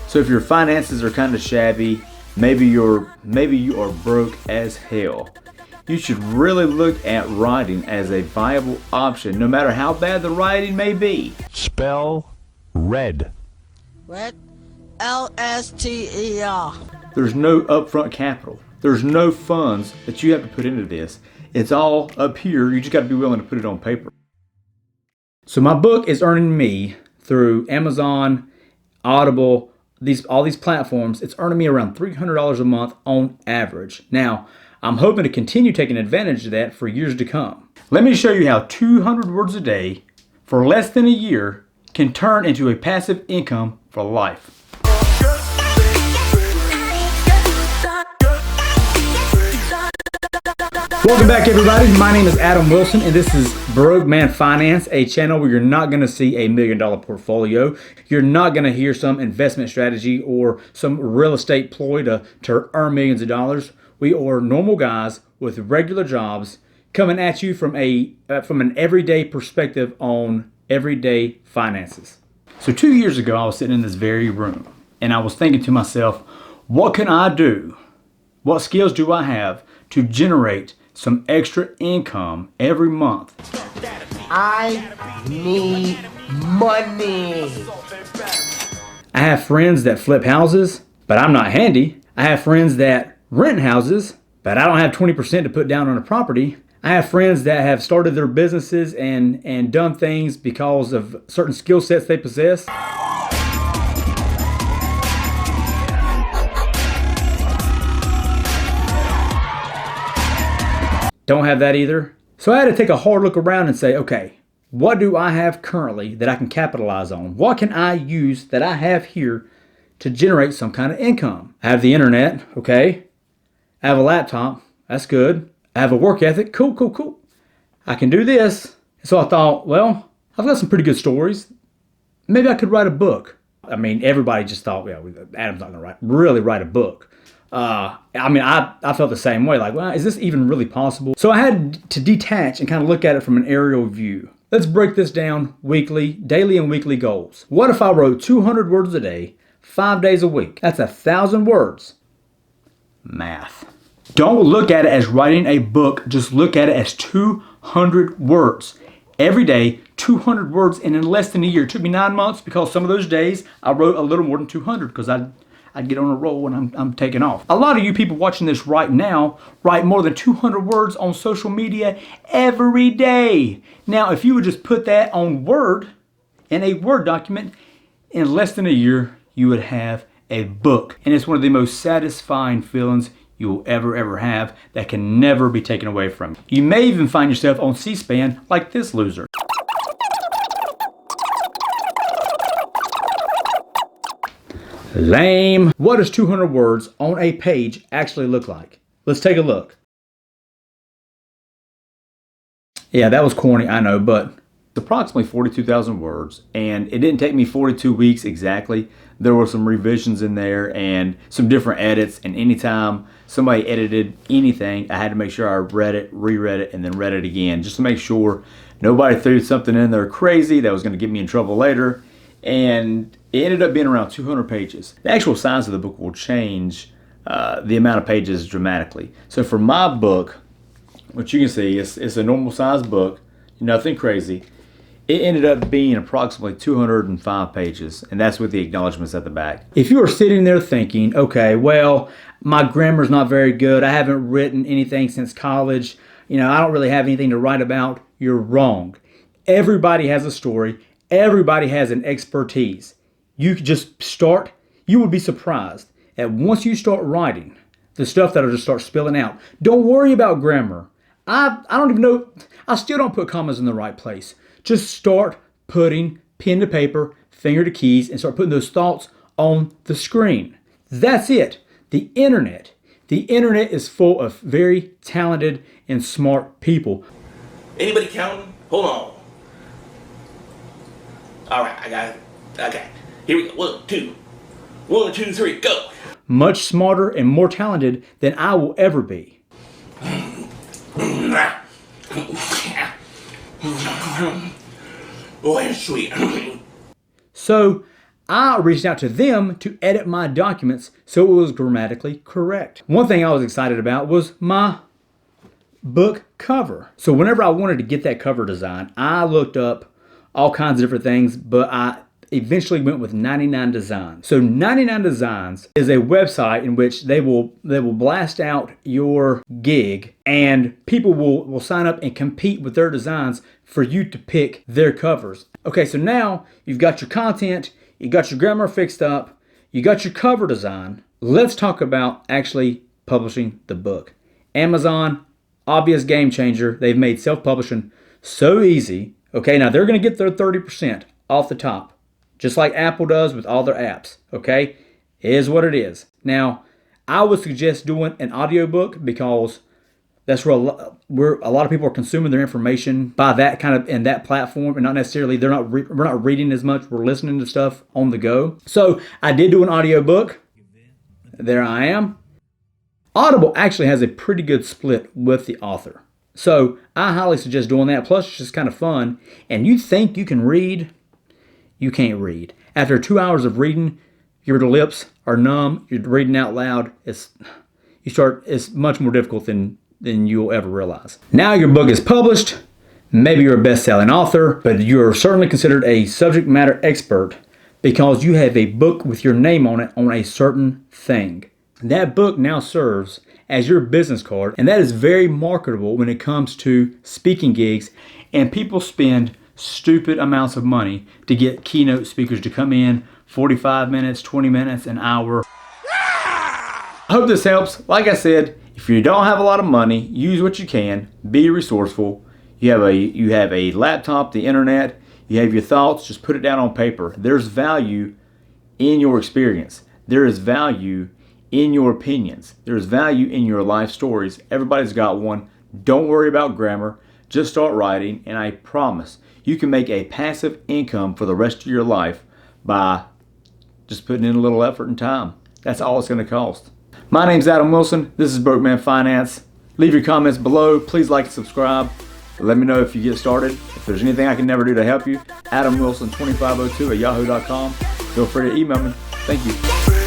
So if your finances are kind of shabby, maybe you are broke as hell, you should really look at writing as a viable option, no matter how bad the writing may be. Spell red. Red? L-S-T-E-R. There's no upfront capital. There's no funds that you have to put into this. It's all up here. You just got to be willing to put it on paper. So my book is earning me through Amazon, Audible, all these platforms. It's earning me around $300 a month on average. Now, I'm hoping to continue taking advantage of that for years to come. Let me show you how 200 words a day for less than a year can turn into a passive income for life. Welcome back, everybody. My name is Adam Wilson, and this is Broke Man Finance, a channel where you're not going to see a $1 million portfolio. You're not going to hear some investment strategy or some real estate ploy to earn millions of dollars. We are normal guys with regular jobs coming at you from an everyday perspective on everyday finances. So 2 years ago, I was sitting in this very room, and I was thinking to myself, what can I do? What skills do I have to generate some extra income every month? I need money. I have friends that flip houses, but I'm not handy. I have friends that rent houses, but I don't have 20% to put down on a property. I have friends that have started their businesses and done things because of certain skill sets they possess. Don't have that either. So I had to take a hard look around and say, okay, what do I have currently that I can capitalize on? What can I use that I have here to generate some kind of income? I have the internet, okay. I have a laptop, that's good. I have a work ethic, cool. I can do this. So I thought, well, I've got some pretty good stories. Maybe I could write a book. I mean, everybody just thought, yeah, Adam's not gonna really write a book. I felt the same way, like, well, is this even really possible? So I had to detach and kind of look at it from an aerial view. Let's break this down daily and weekly goals. What if I wrote 200 words a day, 5 days a week? That's 1,000 words. Math. Don't look at it as writing a book, just look at it as 200 words. Every day, 200 words, and in less than a year. It took me 9 months because some of those days I wrote a little more than 200 because I'd get on a roll when I'm taking off. A lot of you people watching this right now write more than 200 words on social media every day. Now, if you would just put that on Word, in a Word document, in less than a year, you would have a book. And it's one of the most satisfying feelings you will ever have that can never be taken away from you. You may even find yourself on C-SPAN like this loser. Lame. What does 200 words on a page actually look like? Let's take a look. Yeah, that was corny, I know, but it's approximately 42,000 words, and it didn't take me 42 weeks exactly. There were some revisions in there and some different edits, and anytime somebody edited anything, I had to make sure I read it, reread it, and then read it again, just to make sure nobody threw something in there crazy that was going to get me in trouble later. And it ended up being around 200 pages. The actual size of the book will change the amount of pages dramatically. So for my book, what you can see is it's a normal size book, nothing crazy. It ended up being approximately 205 pages, and that's with the acknowledgments at the back. If you are sitting there thinking, okay, well, my grammar's not very good, I haven't written anything since college, I don't really have anything to write about, you're wrong. Everybody has a story. Everybody has an expertise. You could just start. You would be surprised at once you start writing, the stuff that'll just start spilling out. Don't worry about grammar. I don't even know. I still don't put commas in the right place. Just start putting pen to paper, finger to keys, and start putting those thoughts on the screen. That's it. The internet is full of very talented and smart people. Anybody counting? Hold on. All right, I got it. Okay, here we go. 1, 2. 1, 2, 3, go. Much smarter and more talented than I will ever be. Boy, sweet. So I reached out to them to edit my documents so it was grammatically correct. One thing I was excited about was my book cover. So whenever I wanted to get that cover design, I looked up all kinds of different things, but I eventually went with 99 Designs. So 99 Designs is a website in which they will blast out your gig, and people will sign up and compete with their designs for you to pick their covers. Okay, so now you've got your content, you got your grammar fixed up, you got your cover design. Let's talk about actually publishing the book. Amazon, obvious game changer. They've made self-publishing so easy. Okay, now they're going to get their 30% off the top, just like Apple does with all their apps. Okay, it is what it is. Now, I would suggest doing an audiobook because that's where a lot of people are consuming their information by that kind of in that platform, and not necessarily we're not reading as much. We're listening to stuff on the go. So I did do an audiobook. There I am. Audible actually has a pretty good split with the author. So I highly suggest doing that. Plus, it's just kind of fun. And you think you can read, you can't read. After 2 hours of reading, your lips are numb. You're reading out loud. It's much more difficult than you'll ever realize. Now your book is published. Maybe you're a best-selling author, but you're certainly considered a subject matter expert because you have a book with your name on it on a certain thing. That book now serves as your business card, and that is very marketable when it comes to speaking gigs, and people spend stupid amounts of money to get keynote speakers to come in 45 minutes, 20 minutes, an hour. I hope this helps. Like I said, if you don't have a lot of money, use what you can. Be resourceful. You have a laptop, the internet, you have your thoughts, just put it down on paper. There's value in your experience. There is value in your opinions. There's value in your life stories. Everybody's got one. Don't worry about grammar. Just start writing, and I promise you can make a passive income for the rest of your life by just putting in a little effort and time. That's all it's going to cost. My name's Adam Wilson. This is Broke Man Finance. Leave your comments below. Please like and subscribe. Let me know if you get started. If there's anything I can never do to help you, AdamWilson2502 at yahoo.com. Feel free to email me. Thank you.